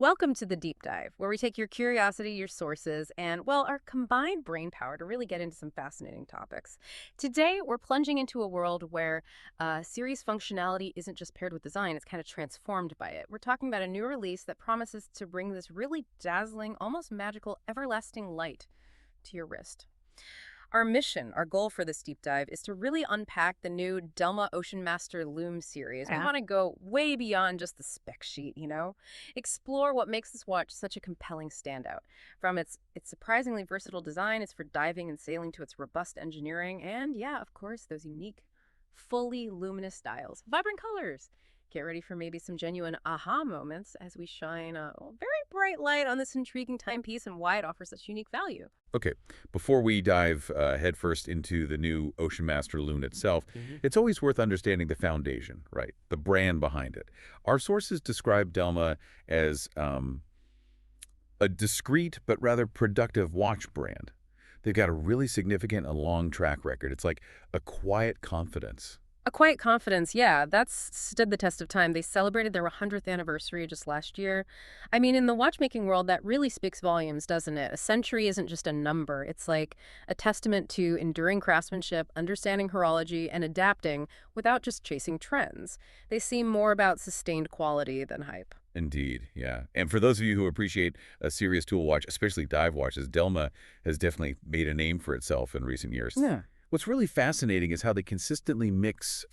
Welcome to the Deep Dive, where we take your curiosity, your sources, and, well, our combined brain power to really get into some fascinating topics. Today, we're plunging into a world where series functionality isn't just paired with design, it's kind of transformed by it. We're talking about a new release that promises to bring this really dazzling, almost magical, everlasting light to your wrist. Our mission, our goal for this deep dive is to really unpack the new Delma Oceanmaster Lume series. We Yeah. want to go way beyond just the spec sheet, Explore what makes this watch such a compelling standout. From its surprisingly versatile design, it's for diving and sailing, to its robust engineering, and yeah, of course, those unique, fully luminous dials, vibrant colors. Get ready for maybe some genuine aha moments as we shine a very bright light on this intriguing timepiece and why it offers such unique value. Okay, before we dive headfirst into the new Oceanmaster Lume itself, it's always worth understanding the foundation, right? The brand behind it. Our sources describe Delma as a discreet but rather productive watch brand. They've got a really significant and long track record. It's like a quiet confidence. A quiet confidence, yeah, that's stood the test of time. They celebrated their 100th anniversary just last year. I mean, in the watchmaking world, that really speaks volumes, doesn't it? A century isn't just a number. It's like a testament to enduring craftsmanship, understanding horology, and adapting without just chasing trends. They seem more about sustained quality than hype. Indeed, yeah. And for those of you who appreciate a serious tool watch, especially dive watches, Delma has definitely made a name for itself in recent years. Yeah. What's really fascinating is how they consistently mix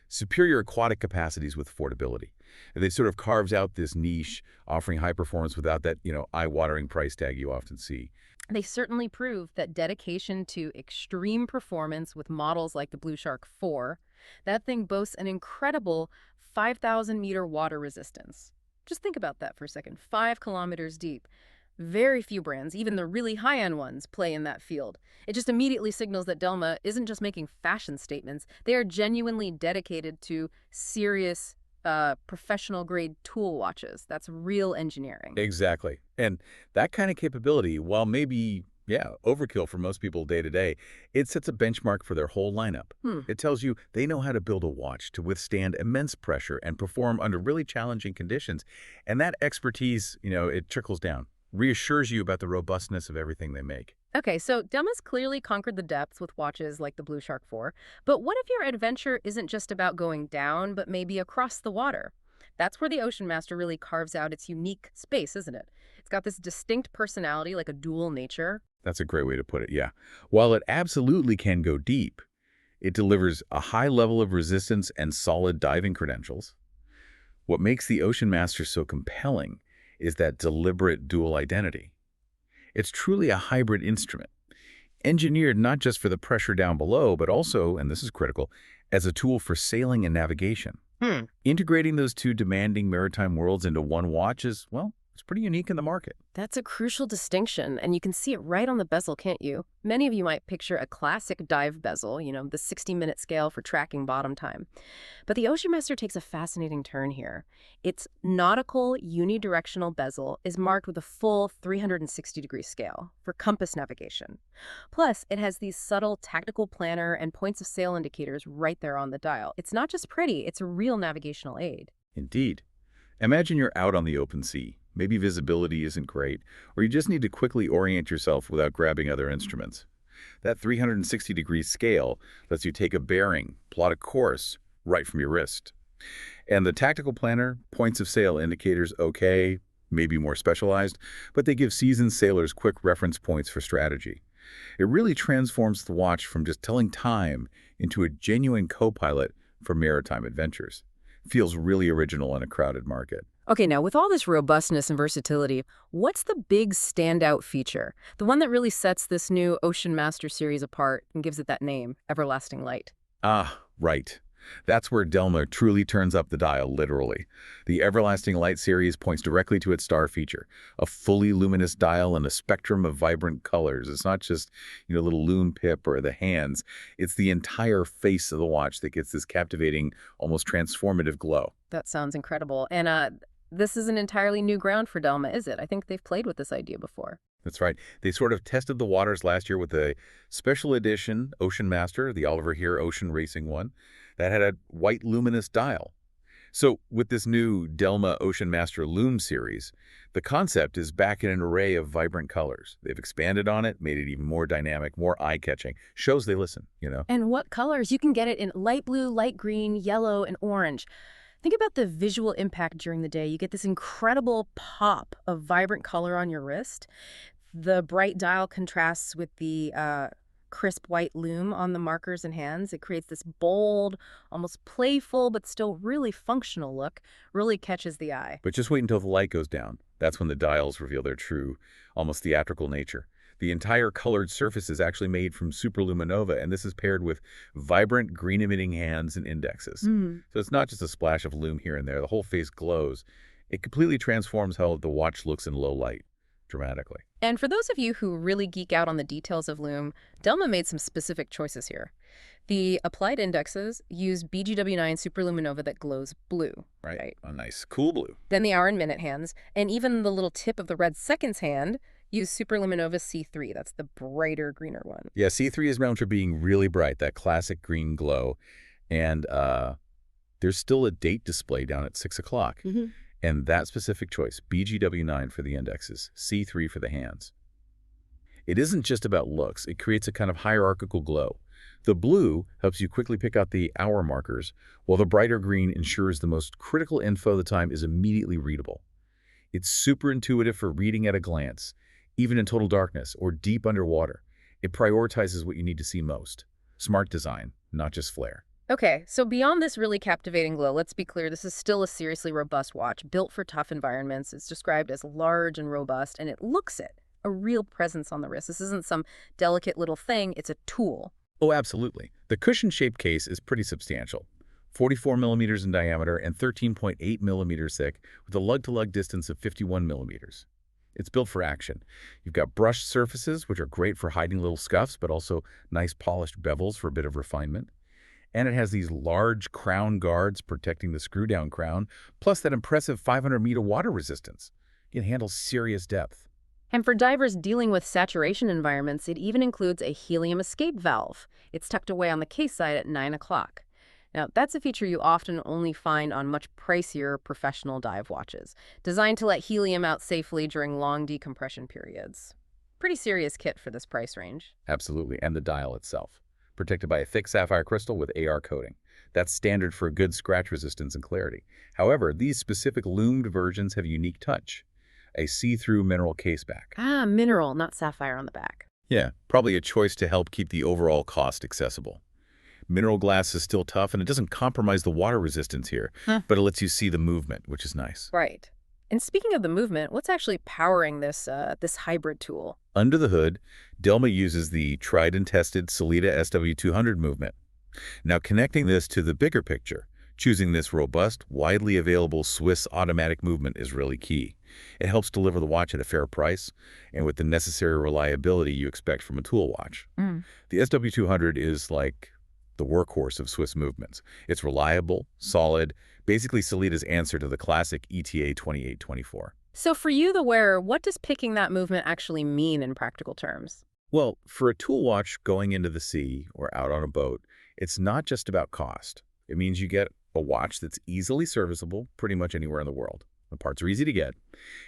superior aquatic capacities with affordability. And they sort of carves out this niche, offering high performance without that, eye-watering price tag you often see. They certainly prove that dedication to extreme performance with models like the Blue Shark 4, that thing boasts an incredible 5,000-meter water resistance. Just think about that for a second. 5 kilometers deep. Very few brands, even the really high-end ones, play in that field. It just immediately signals that Delma isn't just making fashion statements. They are genuinely dedicated to serious, professional-grade tool watches. That's real engineering. Exactly. And that kind of capability, while maybe, yeah, overkill for most people day to day, it sets a benchmark for their whole lineup. Hmm. It tells you they know how to build a watch to withstand immense pressure and perform under really challenging conditions. And that expertise, it trickles down, reassures you about the robustness of everything they make. Okay, so Delma's clearly conquered the depths with watches like the Blue Shark 4, but what if your adventure isn't just about going down, but maybe across the water? That's where the Oceanmaster really carves out its unique space, isn't it? It's got this distinct personality, like a dual nature. That's a great way to put it, yeah. While it absolutely can go deep, it delivers a high level of resistance and solid diving credentials. What makes the Oceanmaster so compelling is that deliberate dual identity. It's truly a hybrid instrument, engineered not just for the pressure down below, but also, and this is critical, as a tool for sailing and navigation. Hmm. Integrating those two demanding maritime worlds into one watch is, well, it's pretty unique in the market. That's a crucial distinction, and you can see it right on the bezel, can't you? Many of you might picture a classic dive bezel, the 60-minute scale for tracking bottom time. But the Oceanmaster takes a fascinating turn here. Its nautical unidirectional bezel is marked with a full 360-degree scale for compass navigation. Plus, it has these subtle tactical planner and points of sail indicators right there on the dial. It's not just pretty, it's a real navigational aid. Indeed. Imagine you're out on the open sea. Maybe visibility isn't great, or you just need to quickly orient yourself without grabbing other instruments. That 360-degree scale lets you take a bearing, plot a course, right from your wrist. And the tactical planner, points of sail indicators, okay, maybe more specialized, but they give seasoned sailors quick reference points for strategy. It really transforms the watch from just telling time into a genuine co-pilot for maritime adventures. Feels really original in a crowded market. Okay, now with all this robustness and versatility, what's the big standout feature? The one that really sets this new Oceanmaster series apart and gives it that name, Everlasting Light. Ah, right. That's where Delma truly turns up the dial, literally. The Everlasting Light series points directly to its star feature, a fully luminous dial and a spectrum of vibrant colors. It's not just, little Lume pip or the hands. It's the entire face of the watch that gets this captivating, almost transformative glow. That sounds incredible. And this isn't entirely new ground for Delma, is it? I think they've played with this idea before. That's right. They sort of tested the waters last year with a special edition Oceanmaster, the Oliver Here Ocean Racing one, that had a white luminous dial. So with this new Delma Oceanmaster Lume series, the concept is back in an array of vibrant colors. They've expanded on it, made it even more dynamic, more eye-catching. Shows they listen. And what colors? You can get it in light blue, light green, yellow, and orange. Think about the visual impact during the day. You get this incredible pop of vibrant color on your wrist. The bright dial contrasts with the crisp white lume on the markers and hands. It creates this bold, almost playful, but still really functional look. Really catches the eye. But just wait until the light goes down. That's when the dials reveal their true, almost theatrical nature. The entire colored surface is actually made from Super-LumiNova, and this is paired with vibrant green-emitting hands and indexes. So it's not just a splash of lume here and there. The whole face glows. It completely transforms how the watch looks in low light, dramatically. And for those of you who really geek out on the details of Lume, Delma made some specific choices here. The applied indexes use BGW9 Super-LumiNova that glows blue. Right. A nice, cool blue. Then the hour and minute hands, and even the little tip of the red seconds hand, use Super-LumiNova C3. That's the brighter, greener one. Yeah, C3 is known for being really bright, that classic green glow. And there's still a date display down at 6 o'clock. And that specific choice, BGW9 for the indexes, C3 for the hands. It isn't just about looks. It creates a kind of hierarchical glow. The blue helps you quickly pick out the hour markers, while the brighter green ensures the most critical info of the time is immediately readable. It's super intuitive for reading at a glance, even in total darkness or deep underwater. It prioritizes what you need to see most. Smart design, not just flair. Okay, so beyond this really captivating glow, let's be clear, this is still a seriously robust watch, built for tough environments. It's described as large and robust, and it looks it. A real presence on the wrist. This isn't some delicate little thing, it's a tool. Oh, absolutely. The cushion-shaped case is pretty substantial. 44 millimeters in diameter and 13.8 millimeters thick, with a lug-to-lug distance of 51 millimeters. It's built for action. You've got brushed surfaces, which are great for hiding little scuffs, but also nice polished bevels for a bit of refinement. And it has these large crown guards protecting the screw-down crown, plus that impressive 500-meter water resistance. It can handle serious depth. And for divers dealing with saturation environments, it even includes a helium escape valve. It's tucked away on the case side at 9 o'clock. Now, that's a feature you often only find on much pricier professional dive watches, designed to let helium out safely during long decompression periods. Pretty serious kit for this price range. Absolutely, and the dial itself, protected by a thick sapphire crystal with AR coating. That's standard for good scratch resistance and clarity. However, these specific lumed versions have a unique touch. A see-through mineral caseback. Ah, mineral, not sapphire on the back. Yeah, probably a choice to help keep the overall cost accessible. Mineral glass is still tough, and it doesn't compromise the water resistance here, but it lets you see the movement, which is nice. Right. And speaking of the movement, what's actually powering this hybrid tool? Under the hood, Delma uses the tried and tested Sellita SW200 movement. Now, connecting this to the bigger picture, choosing this robust, widely available Swiss automatic movement is really key. It helps deliver the watch at a fair price and with the necessary reliability you expect from a tool watch. The SW200 is like the workhorse of Swiss movements. It's reliable, solid, basically Sellita's answer to the classic ETA 2824. So for you, the wearer, what does picking that movement actually mean in practical terms? Well, for a tool watch going into the sea or out on a boat, it's not just about cost. It means you get a watch that's easily serviceable pretty much anywhere in the world. The parts are easy to get,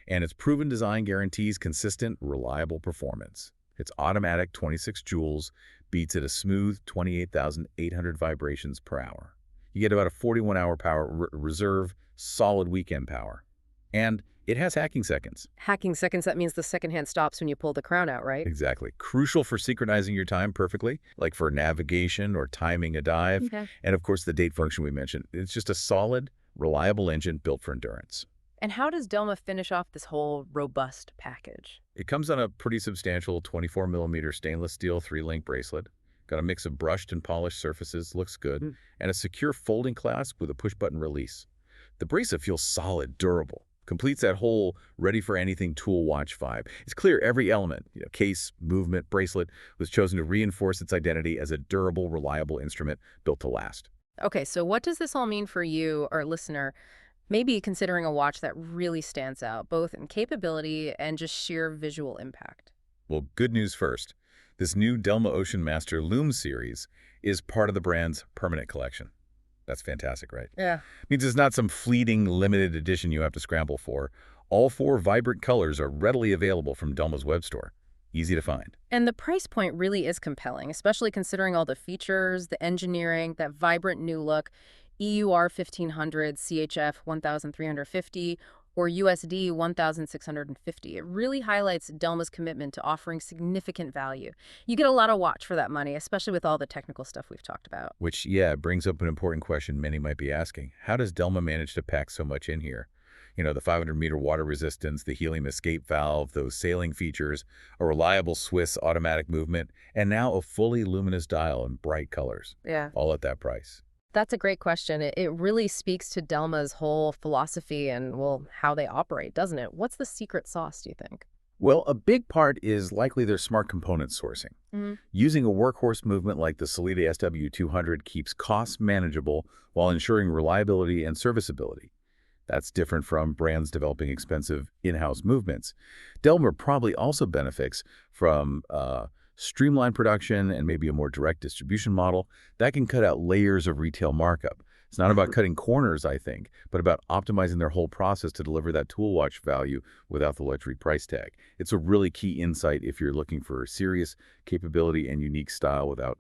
and its proven design guarantees consistent, reliable performance. Its automatic 26 joules beats at a smooth 28,800 vibrations per hour. You get about a 41-hour power reserve, solid weekend power. And it has hacking seconds. Hacking seconds, that means the second hand stops when you pull the crown out, right? Exactly. Crucial for synchronizing your time perfectly, like for navigation or timing a dive. Okay. And of course, the date function we mentioned. It's just a solid, reliable engine built for endurance. And how does Delma finish off this whole robust package? It comes on a pretty substantial 24mm stainless steel 3-link bracelet. Got a mix of brushed and polished surfaces, looks good, and a secure folding clasp with a push-button release. The bracelet feels solid, durable, completes that whole ready-for-anything tool watch vibe. It's clear every element, case, movement, bracelet, was chosen to reinforce its identity as a durable, reliable instrument built to last. Okay, so what does this all mean for you, our listener? Maybe considering a watch that really stands out, both in capability and just sheer visual impact. Well, good news first. This new Delma Oceanmaster Lume series is part of the brand's permanent collection. That's fantastic, right? Yeah. Means it's not some fleeting limited edition you have to scramble for. All four vibrant colors are readily available from Delma's web store. Easy to find. And the price point really is compelling, especially considering all the features, the engineering, that vibrant new look, EUR 1500, CHF 1350, or USD 1650. It really highlights Delma's commitment to offering significant value. You get a lot of watch for that money, especially with all the technical stuff we've talked about. Which, yeah, brings up an important question many might be asking. How does Delma manage to pack so much in here? You know, the 500-meter water resistance, the helium escape valve, those sailing features, a reliable Swiss automatic movement, and now a fully luminous dial in bright colors. Yeah. All at that price. That's a great question. It really speaks to Delma's whole philosophy and, well, how they operate, doesn't it? What's the secret sauce, do you think? Well, a big part is likely their smart component sourcing. Using a workhorse movement like the Salida SW200 keeps costs manageable while ensuring reliability and serviceability. That's different from brands developing expensive in-house movements. Delma probably also benefits from streamlined production and maybe a more direct distribution model that can cut out layers of retail markup. It's not about cutting corners, I think, but about optimizing their whole process to deliver that tool watch value without the luxury price tag. It's a really key insight if you're looking for serious capability and unique style without,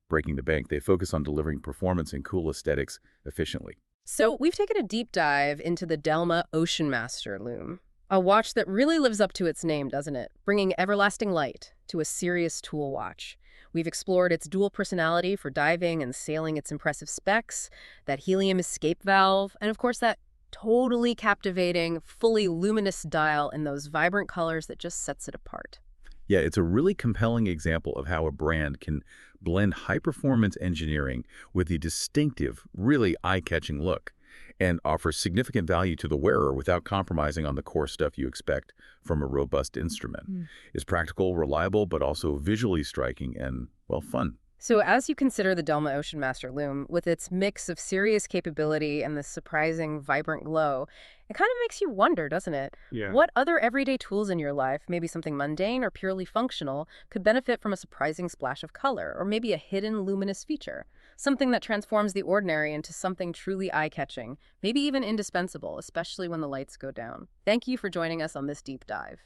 breaking the bank. They focus on delivering performance and cool aesthetics efficiently. So we've taken a deep dive into the Delma Oceanmaster Lume, a watch that really lives up to its name, doesn't it? Bringing everlasting light to a serious tool watch. We've explored its dual personality for diving and sailing, its impressive specs, that helium escape valve, and of course that totally captivating, fully luminous dial in those vibrant colors that just sets it apart. Yeah, it's a really compelling example of how a brand can blend high-performance engineering with the distinctive, really eye-catching look and offer significant value to the wearer without compromising on the core stuff you expect from a robust instrument. It's practical, reliable, but also visually striking and, well, fun. So as you consider the Delma Oceanmaster Lume, with its mix of serious capability and the surprising vibrant glow, it kind of makes you wonder, doesn't it? Yeah. What other everyday tools in your life, maybe something mundane or purely functional, could benefit from a surprising splash of color, or maybe a hidden luminous feature? Something that transforms the ordinary into something truly eye-catching, maybe even indispensable, especially when the lights go down. Thank you for joining us on this deep dive.